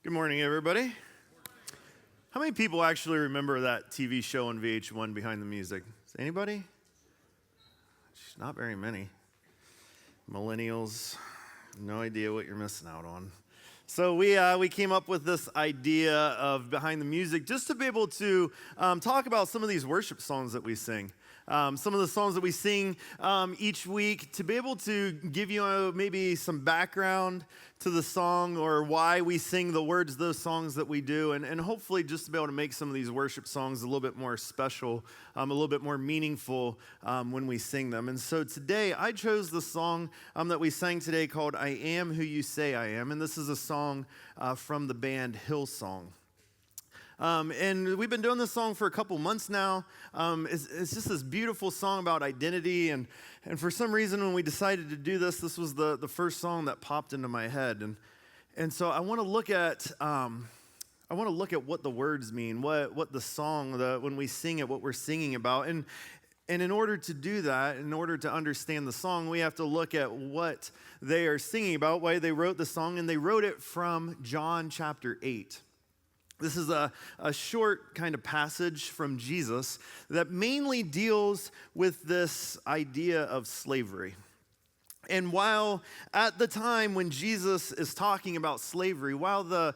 Good morning, everybody. How many people actually remember that TV show on VH1, Behind the Music? Is anybody? Not very many. Millennials, no idea what you're missing out on. So we came up with this idea of Behind the Music just to be able to talk about some of these worship songs that we sing. Some of the songs that we sing each week, to be able to give you maybe some background to the song or why we sing the words of those songs that we do, and hopefully just to be able to make some of these worship songs a little bit more special, a little bit more meaningful when we sing them. And so today I chose the song that we sang today called I Am Who You Say I Am, and this is a song from the band Hillsong. And we've been doing this song for a couple months now. It's just this beautiful song about identity, and for some reason when we decided to do this, this was the first song that popped into my head, and so I want to look at what the words mean, what the song, when we sing it, what we're singing about, and in order to do that, in order to understand the song, we have to look at what they are singing about, why they wrote the song, and they wrote it from John chapter 8. This is a short kind of passage from Jesus that mainly deals with this idea of slavery. And while at the time when Jesus is talking about slavery, while the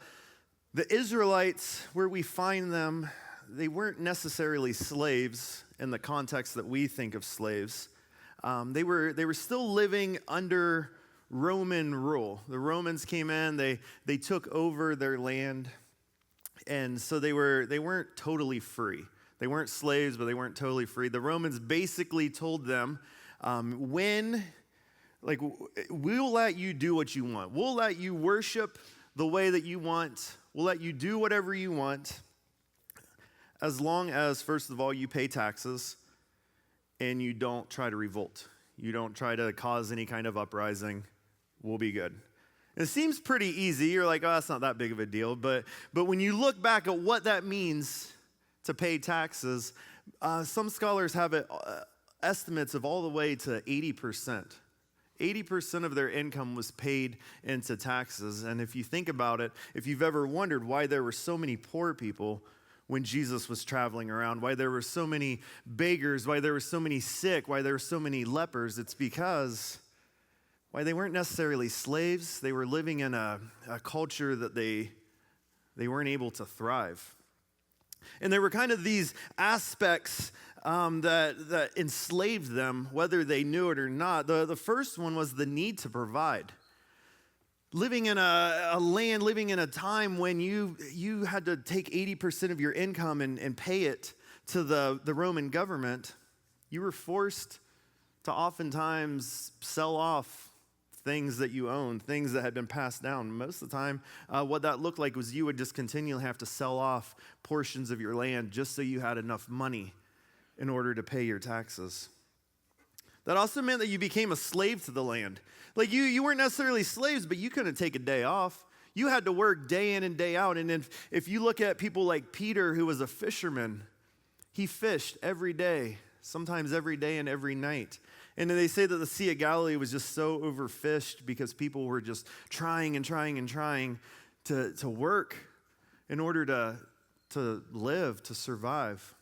Israelites, where we find them, they weren't necessarily slaves in the context that we think of slaves. They were still living under Roman rule. The Romans came in, they took over their land. And so they weren't totally free. They weren't slaves, but they weren't totally free. The Romans basically told them, we'll let you do what you want. We'll let you worship the way that you want. We'll let you do whatever you want, as long as, first of all, you pay taxes and you don't try to revolt. You don't try to cause any kind of uprising. We'll be good. It seems pretty easy. You're like, oh, that's not that big of a deal. But when you look back at what that means to pay taxes, some scholars have estimates of all the way to 80%. 80% of their income was paid into taxes. And if you think about it, if you've ever wondered why there were so many poor people when Jesus was traveling around, why there were so many beggars, why there were so many sick, why there were so many lepers, it's because why they weren't necessarily slaves. They were living in a culture that they weren't able to thrive. And there were kind of these aspects that enslaved them, whether they knew it or not. The first one was the need to provide. Living in a land, living in a time when you had to take 80% of your income and pay it to the Roman government, you were forced to oftentimes sell off things that you owned, things that had been passed down. Most of the time, what that looked like was you would just continually have to sell off portions of your land just so you had enough money in order to pay your taxes. That also meant that you became a slave to the land. Like you weren't necessarily slaves, but you couldn't take a day off. You had to work day in and day out. And if you look at people like Peter, who was a fisherman, he fished every day, sometimes every day and every night. And they say that the Sea of Galilee was just so overfished because people were just trying to work in order to live, to survive.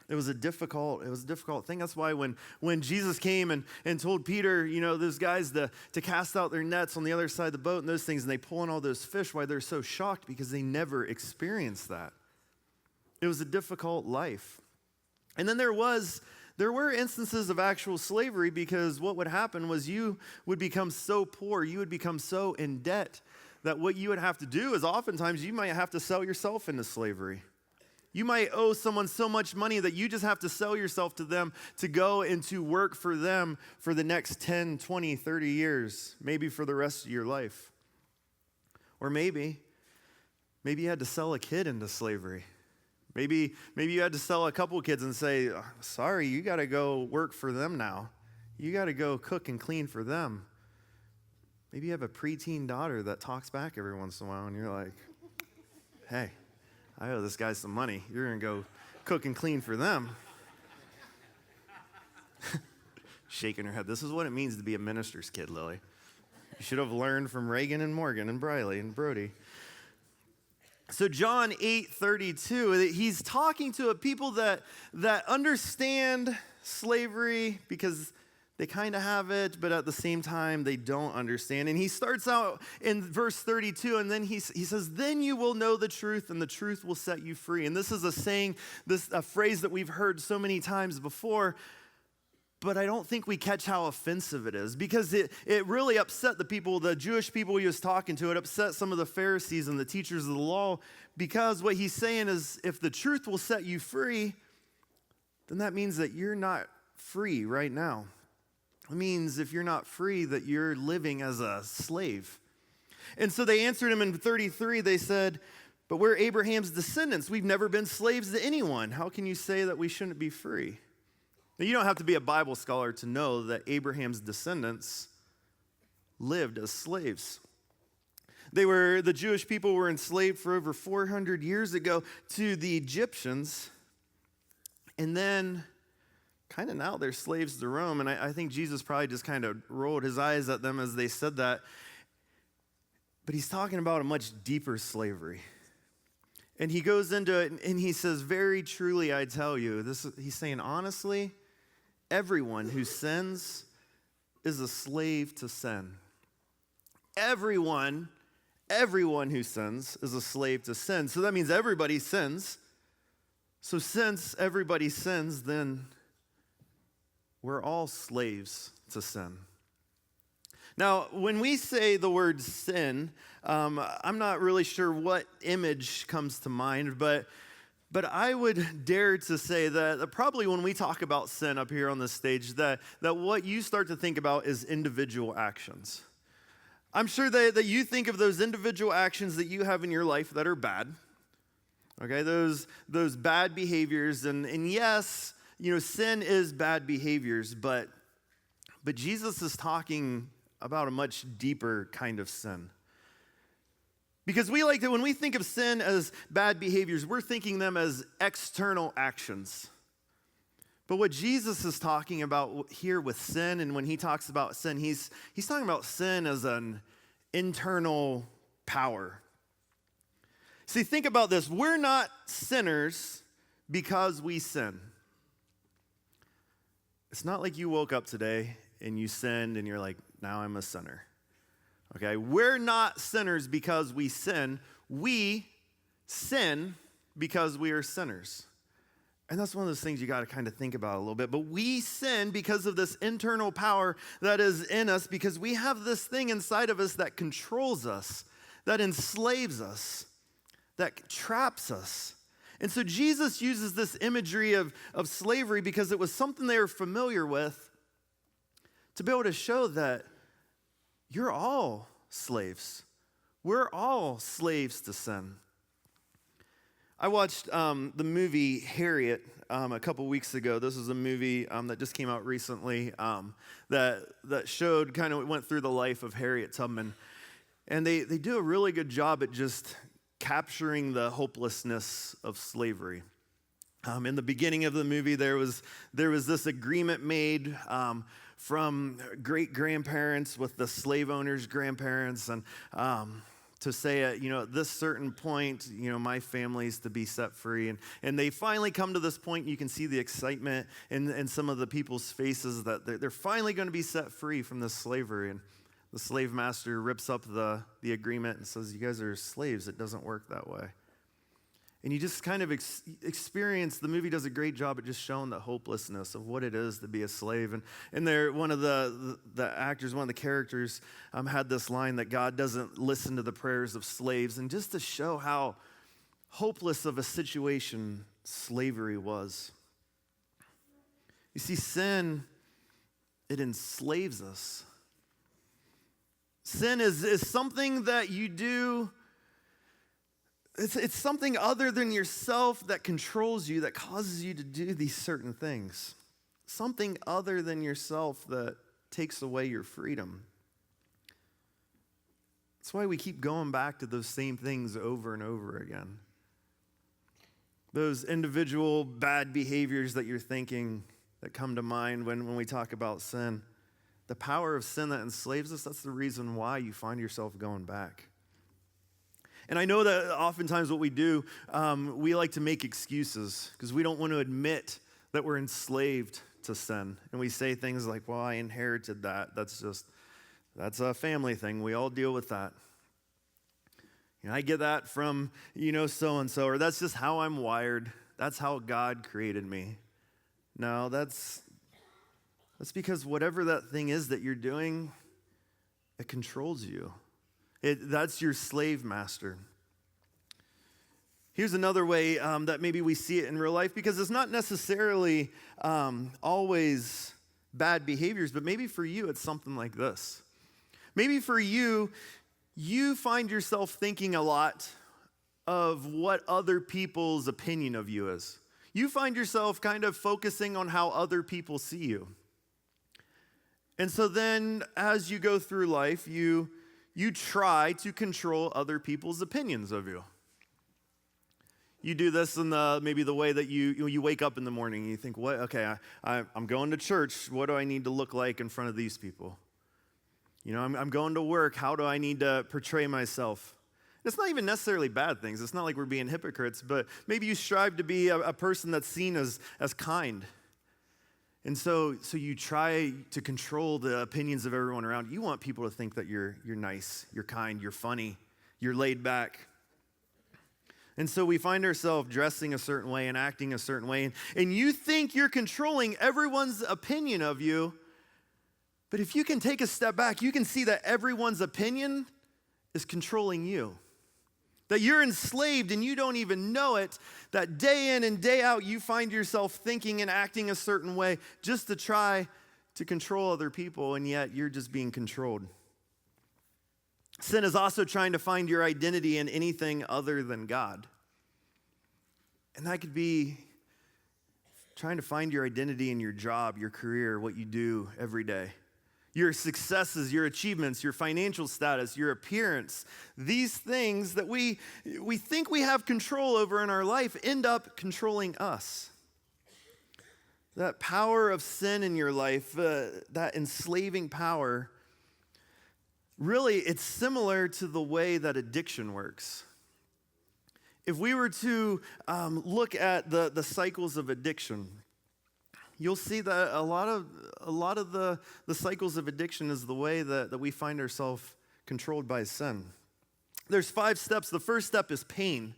It was a difficult thing. That's why when Jesus came and told Peter, those guys to cast out their nets on the other side of the boat and those things, and they pull in all those fish, why they're so shocked because they never experienced that. It was a difficult life. And then there were instances of actual slavery, because what would happen was you would become so poor, you would become so in debt, that what you would have to do is oftentimes you might have to sell yourself into slavery. You might owe someone so much money that you just have to sell yourself to them to go and to work for them for the next 10, 20, 30 years, maybe for the rest of your life. Or maybe you had to sell a kid into slavery. Maybe you had to sell a couple kids and say, sorry, you got to go work for them now. You got to go cook and clean for them. Maybe you have a preteen daughter that talks back every once in a while, and you're like, hey, I owe this guy some money. You're going to go cook and clean for them. Shaking her head. This is what it means to be a minister's kid, Lily. You should have learned from Reagan and Morgan and Briley and Brody. So John 8:32, he's talking to a people that understand slavery because they kind of have it, but at the same time, they don't understand. And he starts out in verse 32, and then he says, then you will know the truth, and the truth will set you free. And this is a saying, a phrase that we've heard so many times before, but I don't think we catch how offensive it is, because it really upset the people, the Jewish people he was talking to. It upset some of the Pharisees and the teachers of the law, because what he's saying is, if the truth will set you free, then that means that you're not free right now. It means if you're not free, that you're living as a slave. And so they answered him in 33, they said, but we're Abraham's descendants. We've never been slaves to anyone. How can you say that we shouldn't be free? Now, you don't have to be a Bible scholar to know that Abraham's descendants lived as slaves. The Jewish people were enslaved for over 400 years ago to the Egyptians. And then kind of now they're slaves to Rome, and I think Jesus probably just kind of rolled his eyes at them as they said that. But he's talking about a much deeper slavery. And he goes into it, and he says, very truly I tell you, he's saying honestly, everyone who sins is a slave to sin. Everyone who sins is a slave to sin. So that means everybody sins. So since everybody sins, then we're all slaves to sin. Now, when we say the word sin, I'm not really sure what image comes to mind, but I would dare to say that probably when we talk about sin up here on the stage, that what you start to think about is individual actions. I'm sure that you think of those individual actions that you have in your life that are bad. Okay, those bad behaviors, and yes, sin is bad behaviors, but Jesus is talking about a much deeper kind of sin. Because we like to, when we think of sin as bad behaviors, we're thinking them as external actions. But what Jesus is talking about here with sin, and when he talks about sin, he's talking about sin as an internal power. See, think about this. We're not sinners because we sin. It's not like you woke up today and you sinned and you're like, now I'm a sinner. Okay, we're not sinners because we sin. We sin because we are sinners. And that's one of those things you got to kind of think about a little bit. But we sin because of this internal power that is in us, because we have this thing inside of us that controls us, that enslaves us, that traps us. And so Jesus uses this imagery of slavery because it was something they were familiar with, to be able to show that you're all slaves. We're all slaves to sin. I watched the movie Harriet a couple weeks ago. This is a movie that just came out recently that showed, kind of went through the life of Harriet Tubman. And they do a really good job at just capturing the hopelessness of slavery. In the beginning of the movie, there was this agreement made from great-grandparents with the slave owners' grandparents, and to say, at this certain point, my family's to be set free. And they finally come to this point, and you can see the excitement in some of the people's faces that they're finally going to be set free from this slavery. And the slave master rips up the agreement and says, you guys are slaves. It doesn't work that way. And you just kind of experience, the movie does a great job at just showing the hopelessness of what it is to be a slave. And there, one of the actors, one of the characters had this line that God doesn't listen to the prayers of slaves. And just to show how hopeless of a situation slavery was. You see, sin, it enslaves us. Sin is something that you do. It's something other than yourself that controls you, that causes you to do these certain things. Something other than yourself that takes away your freedom. That's why we keep going back to those same things over and over again. Those individual bad behaviors that you're thinking that come to mind when we talk about sin. The power of sin that enslaves us, that's the reason why you find yourself going back. And I know that oftentimes what we do, we like to make excuses because we don't want to admit that we're enslaved to sin. And we say things like, well, I inherited that. That's a family thing. We all deal with that. I get that from, so-and-so, or that's just how I'm wired. That's how God created me. No, that's because whatever that thing is that you're doing, it controls you. That's your slave master. Here's another way that maybe we see it in real life, because it's not necessarily always bad behaviors, but maybe for you it's something like this. Maybe for you, you find yourself thinking a lot of what other people's opinion of you is. You find yourself kind of focusing on how other people see you. And so then as you go through life, you try to control other people's opinions of you. You do this in maybe the way that you wake up in the morning and you think, what? Okay, I'm going to church. What do I need to look like in front of these people? I'm going to work. How do I need to portray myself? It's not even necessarily bad things. It's not like we're being hypocrites, but maybe you strive to be a person that's seen as kind. And so you try to control the opinions of everyone around. You want people to think that you're nice, you're kind, you're funny, you're laid back. And so we find ourselves dressing a certain way and acting a certain way. And you think you're controlling everyone's opinion of you. But if you can take a step back, you can see that everyone's opinion is controlling you. That you're enslaved and you don't even know it. That day in and day out, you find yourself thinking and acting a certain way just to try to control other people, and yet you're just being controlled. Sin is also trying to find your identity in anything other than God. And that could be trying to find your identity in your job, your career, what you do every day. Your successes, your achievements, your financial status, your appearance. These things that we think we have control over in our life end up controlling us. That power of sin in your life, that enslaving power, really, it's similar to the way that addiction works. If we were to look at the cycles of addiction, you'll see that a lot of the cycles of addiction is the way that we find ourselves controlled by sin. There's 5 steps. The first step is pain.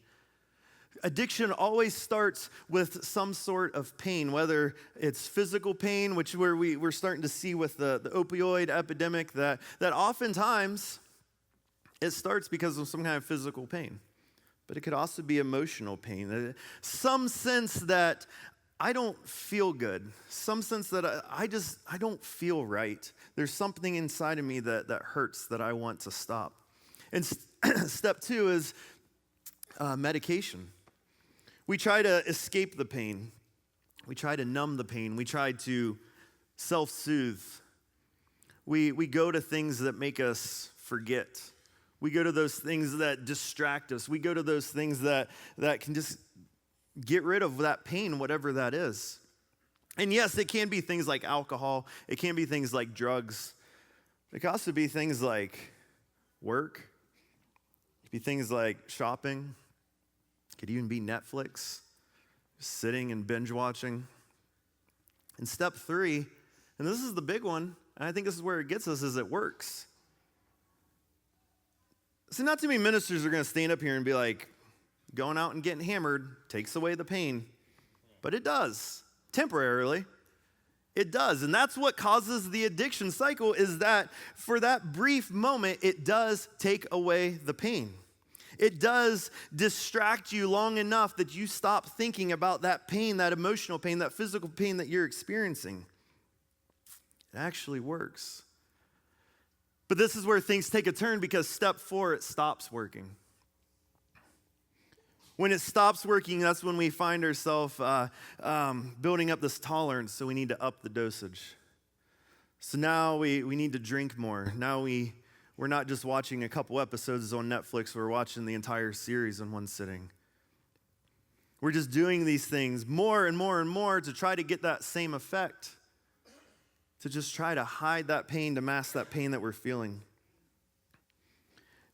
Addiction always starts with some sort of pain, whether it's physical pain, which we're starting to see with the opioid epidemic, that oftentimes it starts because of some kind of physical pain. But it could also be emotional pain. Some sense that I don't feel good. Some sense that I don't feel right. There's something inside of me that hurts that I want to stop. And step 2 is medication. We try to escape the pain. We try to numb the pain. We try to self-soothe. We go to things that make us forget. We go to those things that distract us. We go to those things that can just get rid of that pain, whatever that is. And yes, it can be things like alcohol. It can be things like drugs. It can also be things like work. It could be things like shopping. It could even be Netflix, sitting and binge watching. And step 3, and this is the big one, and I think this is where it gets us, is it works. See, not too many ministers are going to stand up here and be like, going out and getting hammered takes away the pain. But it does, temporarily. It does, and that's what causes the addiction cycle, is that for that brief moment, it does take away the pain. It does distract you long enough that you stop thinking about that pain, that emotional pain, that physical pain that you're experiencing. It actually works. But this is where things take a turn, because step 4, it stops working. When it stops working, that's when we find ourselves building up this tolerance, so we need to up the dosage. So now we need to drink more. Now we're not just watching a couple episodes on Netflix, we're watching the entire series in one sitting. We're just doing these things more and more and more to try to get that same effect, to just try to hide that pain, to mask that pain that we're feeling.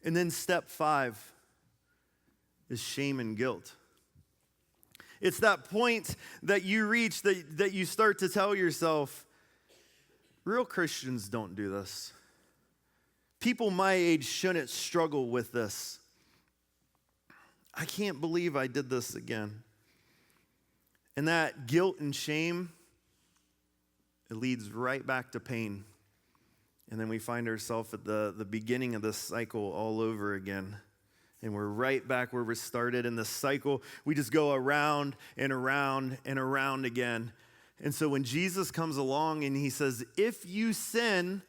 And then step 5, is shame and guilt. It's that point that you reach that you start to tell yourself, real Christians don't do this. People my age shouldn't struggle with this. I can't believe I did this again. And that guilt and shame, it leads right back to pain. And then we find ourselves at the beginning of this cycle all over again. And we're right back where we started in this cycle. We just go around and around and around again. And so when Jesus comes along and he says, if you sin,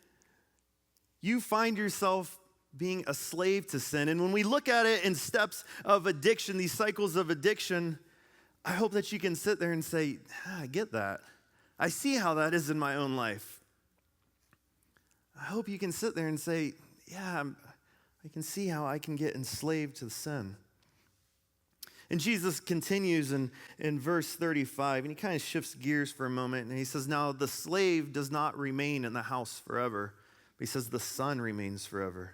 you find yourself being a slave to sin. And when we look at it in steps of addiction, these cycles of addiction, I hope that you can sit there and say, I get that. I see how that is in my own life. I hope you can sit there and say, yeah, I can see how I can get enslaved to sin. And Jesus continues in verse 35, and he kind of shifts gears for a moment, and he says, now the slave does not remain in the house forever, but he says the son remains forever.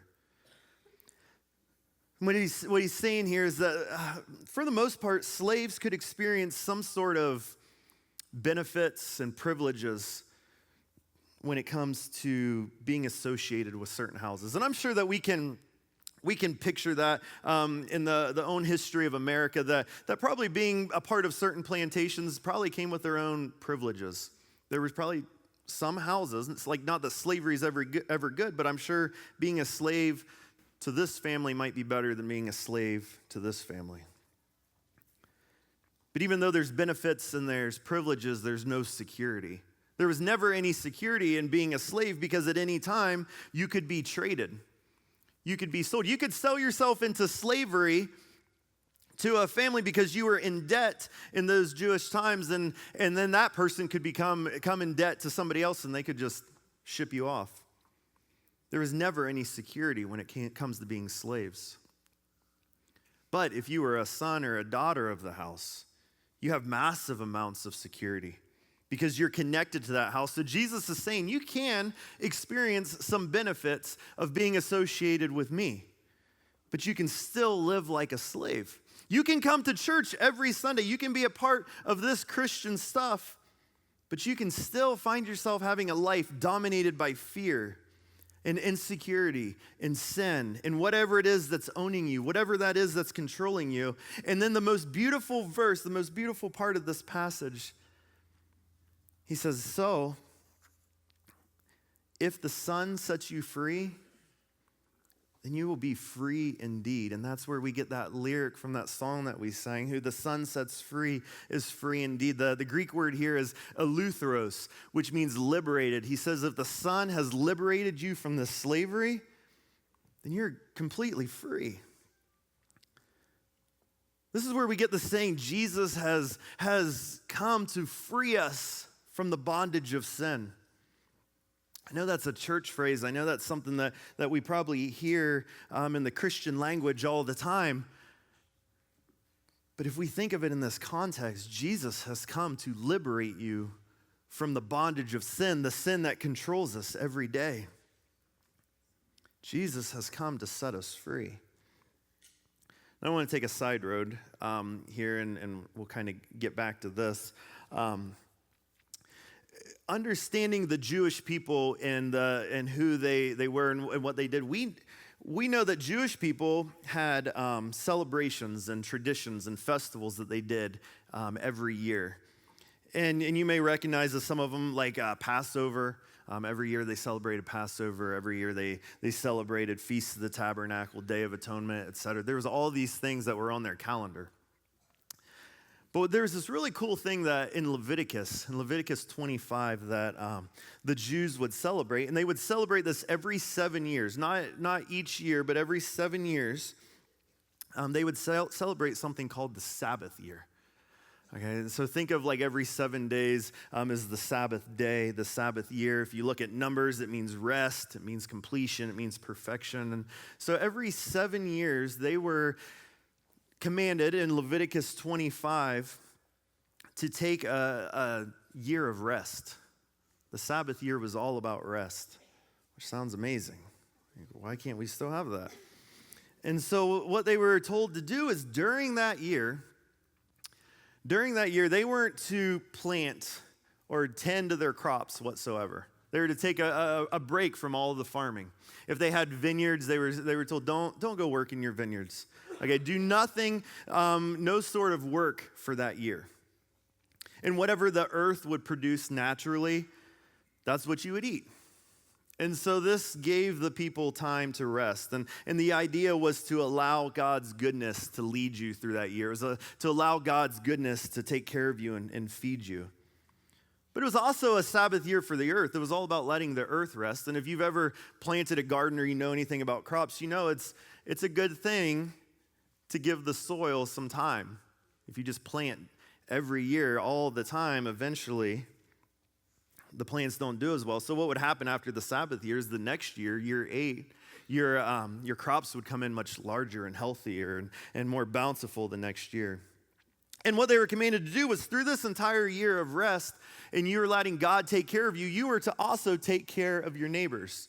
What he's saying here is that for the most part, slaves could experience some sort of benefits and privileges when it comes to being associated with certain houses. And I'm sure that we can picture that in the own history of America, that probably being a part of certain plantations probably came with their own privileges. There was probably some houses, it's like not that slavery is ever good, but I'm sure being a slave to this family might be better than being a slave to this family. But even though there's benefits and there's privileges, there's no security. There was never any security in being a slave because at any time you could be traded. You could be sold. You could sell yourself into slavery to a family because you were in debt in those Jewish times, and then that person could come in debt to somebody else and they could just ship you off. There was never any security when it comes to being slaves. But if you were a son or a daughter of the house, you have massive amounts of security because you're connected to that house. So Jesus is saying you can experience some benefits of being associated with me, but you can still live like a slave. You can come to church every Sunday. You can be a part of this Christian stuff, but you can still find yourself having a life dominated by fear and insecurity and sin and whatever it is that's owning you, whatever that is that's controlling you. And then the most beautiful verse, the most beautiful part of this passage, he says, so if the Son sets you free, then you will be free indeed. And that's where we get that lyric from that song that we sang, who the Son sets free is free indeed. The Greek word here is eleutheros, which means liberated. He says if the Son has liberated you from this slavery, then you're completely free. This is where we get the saying, Jesus has come to free us from the bondage of sin. I know that's a church phrase. I know that's something that we probably hear in the Christian language all the time. But if we think of it in this context, Jesus has come to liberate you from the bondage of sin, the sin that controls us every day. Jesus has come to set us free. I want to take a side road here, and we'll kind of get back to this. Understanding the Jewish people and who they were and what they did, we know that Jewish people had celebrations and traditions and festivals that they did every year. And you may recognize some of them, like Passover. Every year they celebrated Passover. Every year they celebrated Feast of the Tabernacle, Day of Atonement, etc. There was all these things that were on their calendar. But there's this really cool thing that in Leviticus 25, that the Jews would celebrate, and they would celebrate this every 7 years, not each year, but every 7 years. They would celebrate something called the Sabbath year. Okay, so think of like every 7 days is the Sabbath day, the Sabbath year. If you look at Numbers, it means rest, it means completion, it means perfection. And so every 7 years, they were commanded in Leviticus 25 to take a year of rest. The Sabbath year was all about rest, which sounds amazing. Why can't we still have that? And so what they were told to do is during that year, they weren't to plant or tend to their crops whatsoever. They were to take a break from all of the farming. If they had vineyards, they were told, don't go work in your vineyards. Okay, do nothing, no sort of work for that year. And whatever the earth would produce naturally, that's what you would eat. And so this gave the people time to rest. And the idea was to allow God's goodness to lead you through that year. It was to allow God's goodness to take care of you and feed you. But it was also a Sabbath year for the earth. It was all about letting the earth rest. And if you've ever planted a garden or you know anything about crops, you know it's a good thing to give the soil some time. If you just plant every year all the time, eventually the plants don't do as well. So what would happen after the Sabbath year is the next year, year 8, your crops would come in much larger and healthier and more bountiful the next year. And what they were commanded to do was through this entire year of rest, and you were letting God take care of you, you were to also take care of your neighbors.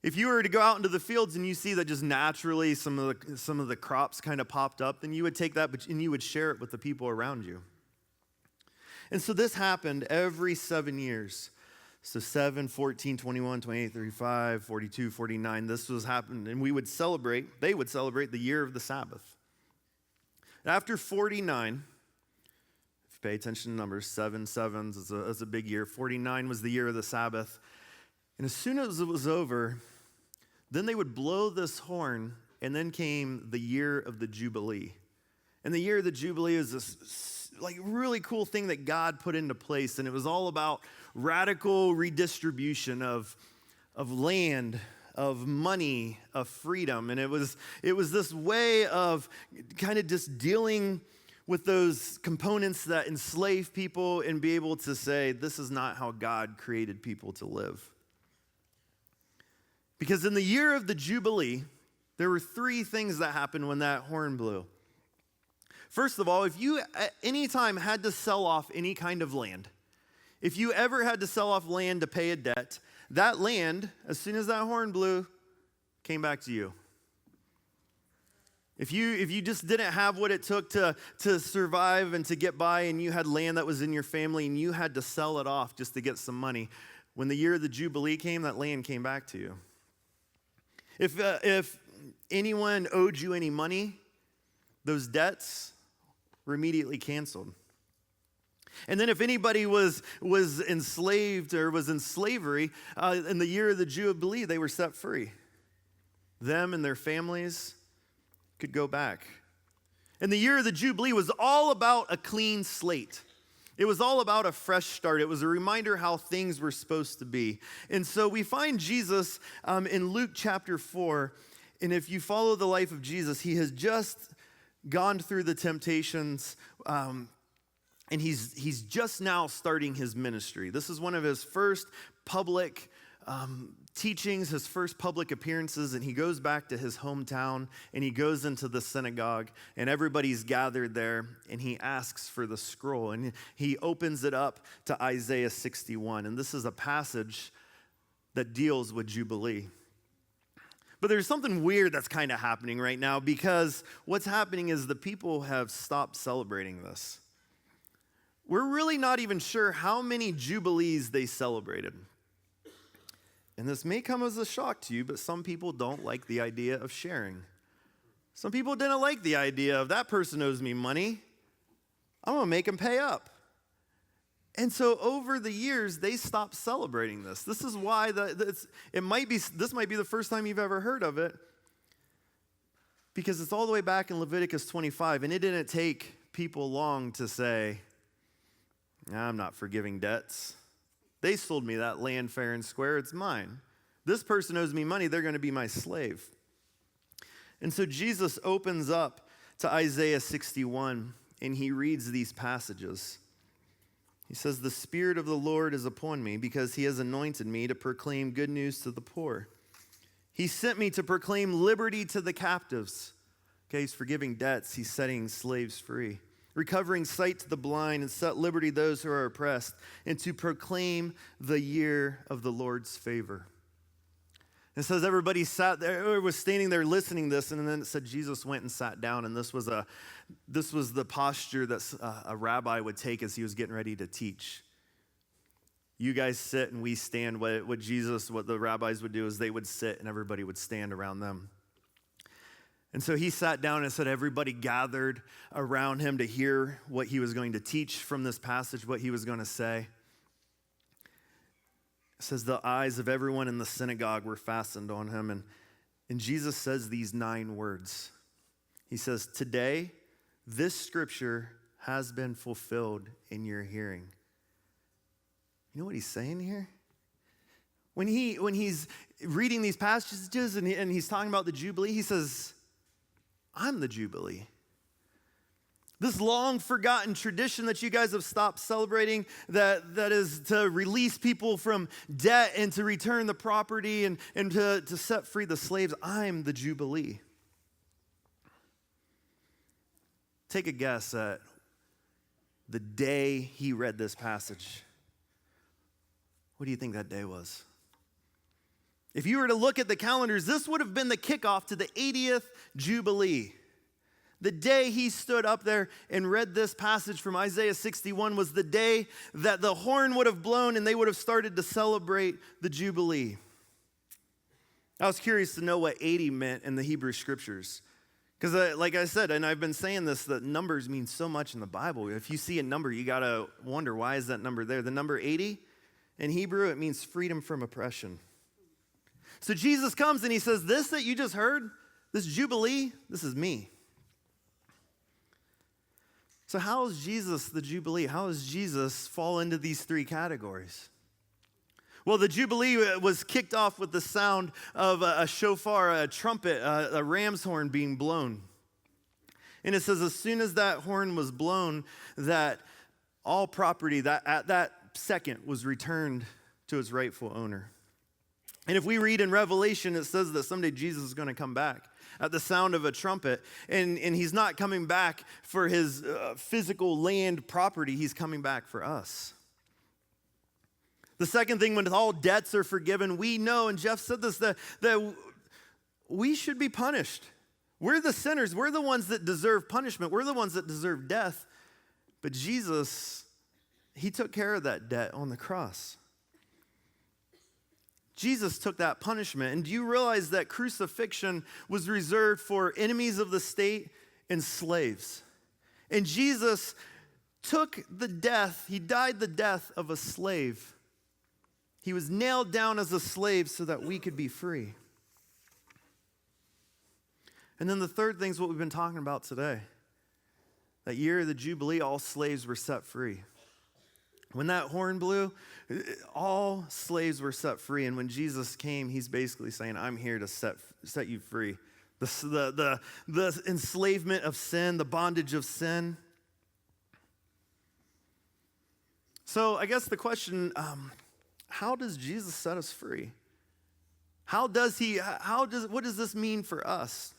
If you were to go out into the fields and you see that just naturally some of the crops kind of popped up, then you would take that and you would share it with the people around you. And so this happened every 7 years. So 7, 14, 21, 28, 35, 42, 49, this was happening. And they would celebrate the year of the Sabbath. After 49, if you pay attention to numbers, 7 sevens is a big year. 49 was the year of the Sabbath. And as soon as it was over, then they would blow this horn, and then came the year of the Jubilee. And the year of the Jubilee is this really cool thing that God put into place, and it was all about radical redistribution of land, of money, of freedom. And it was this way of kind of just dealing with those components that enslave people and be able to say, this is not how God created people to live. Because in the year of the Jubilee, there were 3 things that happened when that horn blew. First of all, if you at any time had to sell off any kind of land, if you ever had to sell off land to pay a debt, that land, as soon as that horn blew, came back to you. If you just didn't have what it took to survive and to get by, and you had land that was in your family and you had to sell it off just to get some money, when the year of the Jubilee came, that land came back to you. If anyone owed you any money, those debts were immediately canceled. And then if anybody was enslaved or was in slavery, in the year of the Jubilee, they were set free. Them and their families could go back. And the year of the Jubilee was all about a clean slate. It was all about a fresh start. It was a reminder how things were supposed to be. And so we find Jesus in Luke chapter 4, and if you follow the life of Jesus, he has just gone through the temptations, and he's just now starting his ministry. This is one of his first public teachings, his first public appearances, and he goes back to his hometown, and he goes into the synagogue, and everybody's gathered there, and he asks for the scroll, and he opens it up to Isaiah 61, and this is a passage that deals with Jubilee. But there's something weird that's kind of happening right now, because what's happening is the people have stopped celebrating this. We're really not even sure how many Jubilees they celebrated. And this may come as a shock to you, but some people don't like the idea of sharing. Some people didn't like the idea of that person owes me money, I'm going to make him pay up. And so over the years, they stopped celebrating this. This is why this might be the first time you've ever heard of it, because it's all the way back in Leviticus 25, and it didn't take people long to say, I'm not forgiving debts. They sold me that land fair and square, it's mine. This person owes me money, they're going to be my slave. And so Jesus opens up to Isaiah 61, and he reads these passages. He says, the Spirit of the Lord is upon me because he has anointed me to proclaim good news to the poor. He sent me to proclaim liberty to the captives. Okay, he's forgiving debts. He's setting slaves free. Recovering sight to the blind and set liberty those who are oppressed, and to proclaim the year of the Lord's favor. It says everybody sat there, or was standing there listening to this, and then it said Jesus went and sat down, and this was the posture that a rabbi would take as he was getting ready to teach. You guys sit and we stand. What the rabbis would do is they would sit and everybody would stand around them. And so he sat down and said everybody gathered around him to hear what he was going to teach from this passage, what he was going to say. It says the eyes of everyone in the synagogue were fastened on him. And Jesus says these 9 words. He says, today, this scripture has been fulfilled in your hearing. You know what he's saying here? When he's reading these passages and he's talking about the Jubilee, he says, I'm the Jubilee. This long forgotten tradition that you guys have stopped celebrating that is to release people from debt and to return the property and to set free the slaves. I'm the Jubilee. Take a guess at the day he read this passage. What do you think that day was? If you were to look at the calendars, this would have been the kickoff to the 80th Jubilee. The day he stood up there and read this passage from Isaiah 61 was the day that the horn would have blown and they would have started to celebrate the Jubilee. I was curious to know what 80 meant in the Hebrew Scriptures. Because like I said, and I've been saying this, that numbers mean so much in the Bible. If you see a number, you got to wonder, why is that number there? The number 80, in Hebrew, it means freedom from oppression. So Jesus comes and he says, this that you just heard, this Jubilee, this is me. So how is Jesus the Jubilee? How does Jesus fall into these 3 categories? Well, the Jubilee was kicked off with the sound of a shofar, a trumpet, a ram's horn being blown. And it says as soon as that horn was blown, that all property that at that second was returned to its rightful owner. And if we read in Revelation, it says that someday Jesus is going to come back at the sound of a trumpet. And he's not coming back for his physical land property. He's coming back for us. The second thing, when all debts are forgiven, we know, and Jeff said this, that we should be punished. We're the sinners. We're the ones that deserve punishment. We're the ones that deserve death. But Jesus, he took care of that debt on the cross. Jesus took that punishment. And do you realize that crucifixion was reserved for enemies of the state and slaves? And Jesus took the death, he died the death of a slave. He was nailed down as a slave so that we could be free. And then the third thing is what we've been talking about today. That year of the Jubilee, all slaves were set free. When that horn blew, all slaves were set free. And when Jesus came, he's basically saying, I'm here to set you free. The enslavement of sin, the bondage of sin. So I guess the question, how does Jesus set us free? What does this mean for us?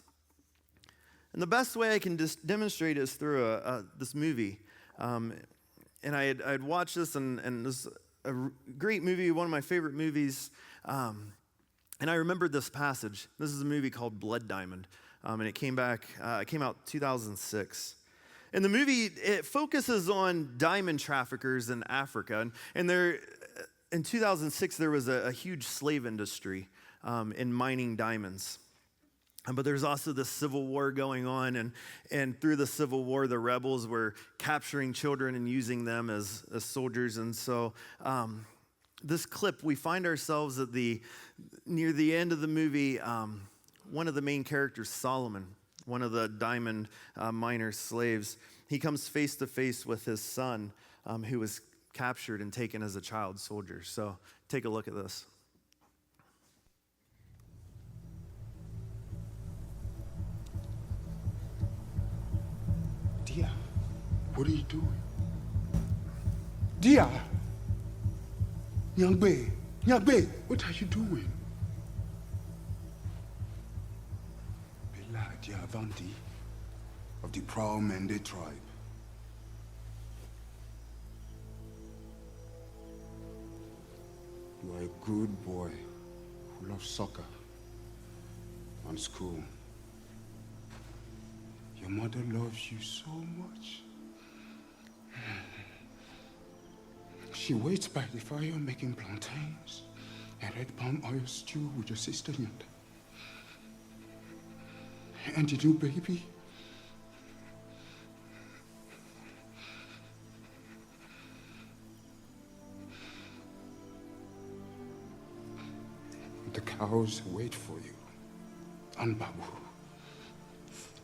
And the best way I can demonstrate is through this movie. And I'd watched this, and this is a great movie, one of my favorite movies. And I remembered this passage. This is a movie called Blood Diamond, and it came out 2006. And the movie, it focuses on diamond traffickers in Africa. And there, in 2006, there was a huge slave industry in mining diamonds. But there's also this civil war going on, and through the civil war, the rebels were capturing children and using them as soldiers. And so this clip, we find ourselves near the end of the movie, one of the main characters, Solomon, one of the diamond miner slaves, he comes face to face with his son, who was captured and taken as a child soldier. So take a look at this. Dear, what are you doing? Dear, Nyangbe, what are you doing? Bella Diavanti of the proud Mende tribe. You are a good boy who loves soccer. on school. Your mother loves you so much. She waits by the fire making plantains and red palm oil stew with your sister Nyanda. And the new baby, the cows wait for you. And Babu,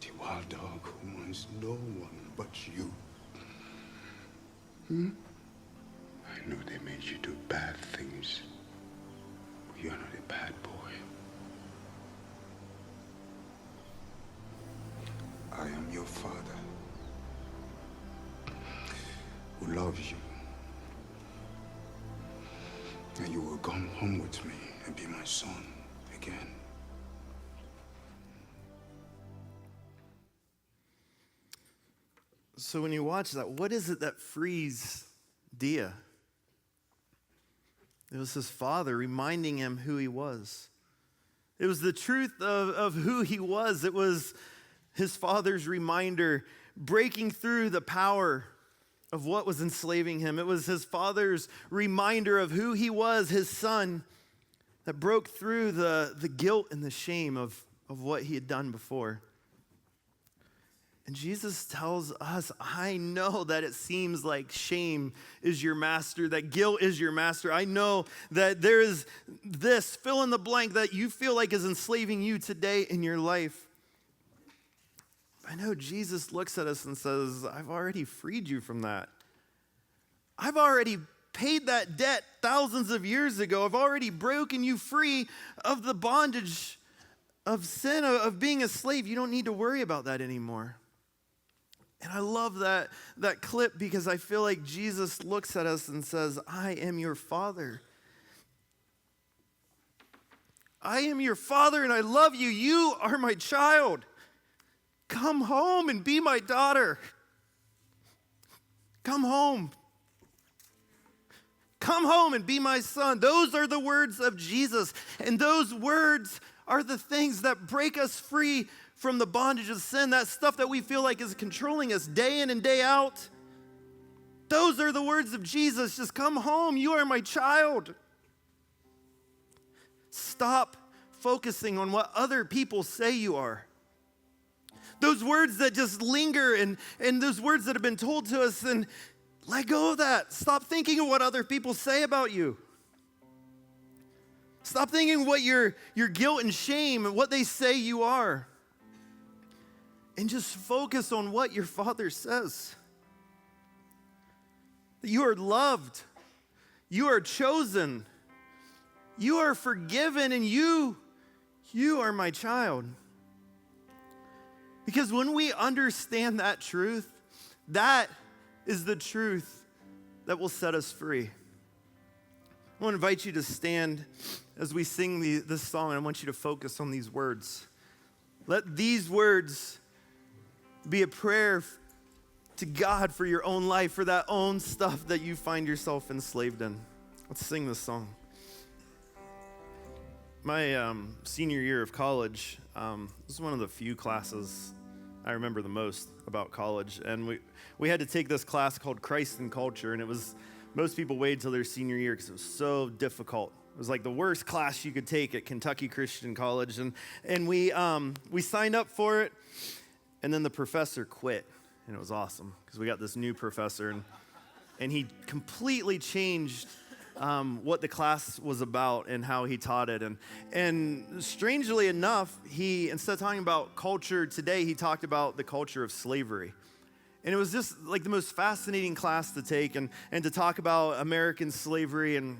the wild dog who wants no one but you. I know they made you do bad things, but you're not a bad boy. I am your father, who loves you. And you will come home with me and be my son again. So when you watch that, what is it that frees Dia? It was his father reminding him who he was. It was the truth of who he was. It was his father's reminder breaking through the power of what was enslaving him. It was his father's reminder of who he was, his son, that broke through the guilt and the shame of what he had done before. And Jesus tells us, I know that it seems like shame is your master, that guilt is your master. I know that there is this fill in the blank that you feel like is enslaving you today in your life. I know Jesus looks at us and says, I've already freed you from that. I've already paid that debt thousands of years ago. I've already broken you free of the bondage of sin, of being a slave. You don't need to worry about that anymore. And I love that clip because I feel like Jesus looks at us and says, I am your father. I am your father and I love you. You are my child. Come home and be my daughter. Come home. Come home and be my son. Those are the words of Jesus. And those words are the things that break us free from the bondage of sin, that stuff that we feel like is controlling us day in and day out. Those are the words of Jesus. Just come home. You are my child. Stop focusing on what other people say you are. Those words that just linger and those words that have been told to us, and let go of that. Stop thinking of what other people say about you. Stop thinking what your guilt and shame and what they say you are. And just focus on what your Father says. That you are loved. You are chosen. You are forgiven, and you are my child. Because when we understand that truth, that is the truth that will set us free. I want to invite you to stand as we sing this song, and I want you to focus on these words. Let these words be a prayer to God for your own life, for that own stuff that you find yourself enslaved in. Let's sing this song. My senior year of college, this is one of the few classes I remember the most about college. And we had to take this class called Christ and Culture, and it was, most people waited till their senior year because it was so difficult. It was like the worst class you could take at Kentucky Christian College. And we signed up for it, and then the professor quit. And it was awesome because we got this new professor, and he completely changed what the class was about and how he taught it. And strangely enough, he, instead of talking about culture today, he talked about the culture of slavery. And it was just like the most fascinating class to take and to talk about American slavery. And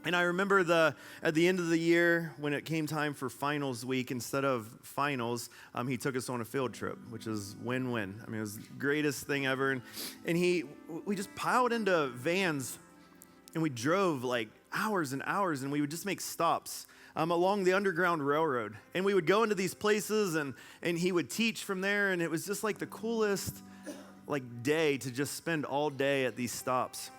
I remember at the end of the year, when it came time for finals week, instead of finals, he took us on a field trip, which is win-win. I mean, it was the greatest thing ever. And we just piled into vans, and we drove like hours and hours, and we would just make stops along the Underground Railroad. And we would go into these places, and he would teach from there, and it was just like the coolest day to just spend all day at these stops.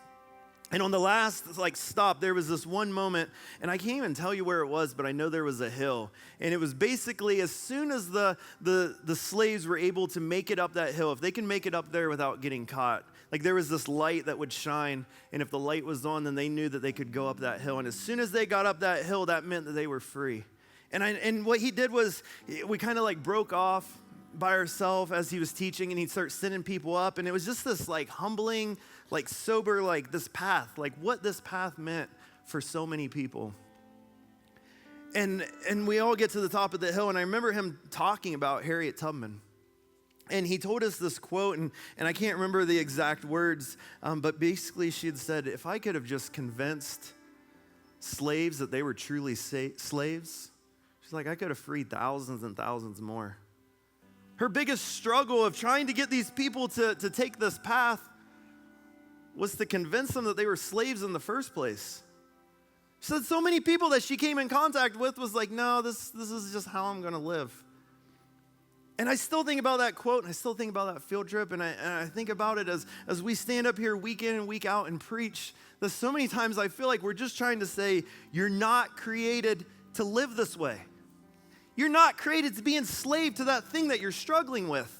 And on the last stop, there was this one moment, and I can't even tell you where it was, but I know there was a hill. And it was basically as soon as the slaves were able to make it up that hill, if they can make it up there without getting caught, like there was this light that would shine, and if the light was on, then they knew that they could go up that hill. And as soon as they got up that hill, that meant that they were free. And what he did was, we kind of like broke off by ourselves as he was teaching, and he'd start sending people up, and it was just this like humbling, like sober, like this path, like what this path meant for so many people. And we all get to the top of the hill, and I remember him talking about Harriet Tubman. And he told us this quote, and I can't remember the exact words, but basically she had said, if I could have just convinced slaves that they were truly slaves, she's like, I could have freed thousands and thousands more. Her biggest struggle of trying to get these people to take this path was to convince them that they were slaves in the first place. She said so many people that she came in contact with was like, no, this is just how I'm going to live. And I still think about that quote, and I still think about that field trip, and I think about it as we stand up here week in and week out and preach, that so many times I feel like we're just trying to say, you're not created to live this way. You're not created to be enslaved to that thing that you're struggling with.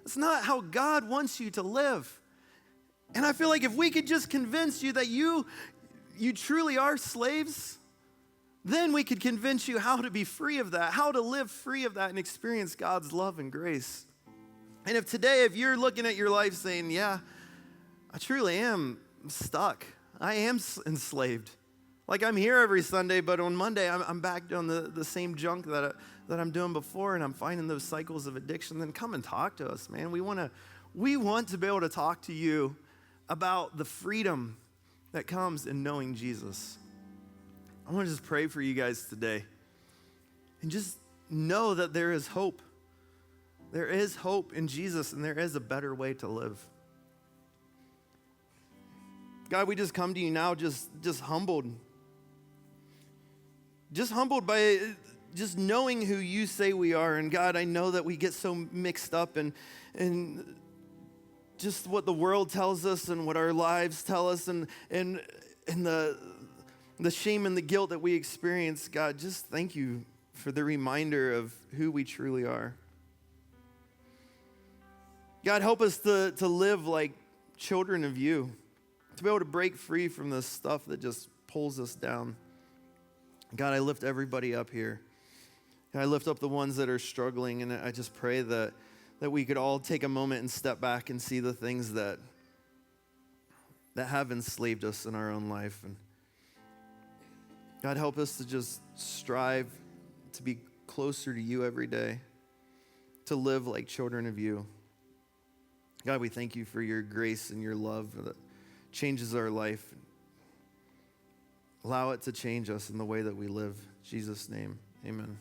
That's not how God wants you to live. And I feel like if we could just convince you that you truly are slaves, then we could convince you how to be free of that, how to live free of that and experience God's love and grace. And if you're looking at your life saying, yeah, I truly am stuck. I am enslaved. Like I'm here every Sunday, but on Monday I'm back doing the same junk that I'm doing before, and I'm finding those cycles of addiction. Then come and talk to us, man. We want to be able to talk to you about the freedom that comes in knowing Jesus. I want to just pray for you guys today, and just know that there is hope. There is hope in Jesus, and there is a better way to live. God, we just come to you now just humbled. Just humbled by just knowing who you say we are. And God, I know that we get so mixed up in just what the world tells us and what our lives tell us and the shame and the guilt that we experience. God, just thank you for the reminder of who we truly are. God, help us to live like children of you, to be able to break free from this stuff that just pulls us down. God, I lift everybody up here. I lift up the ones that are struggling, and I just pray that we could all take a moment and step back and see the things that have enslaved us in our own life. And God, help us to just strive to be closer to you every day, to live like children of you. God, we thank you for your grace and your love that changes our life. Allow it to change us in the way that we live. In Jesus' name, amen.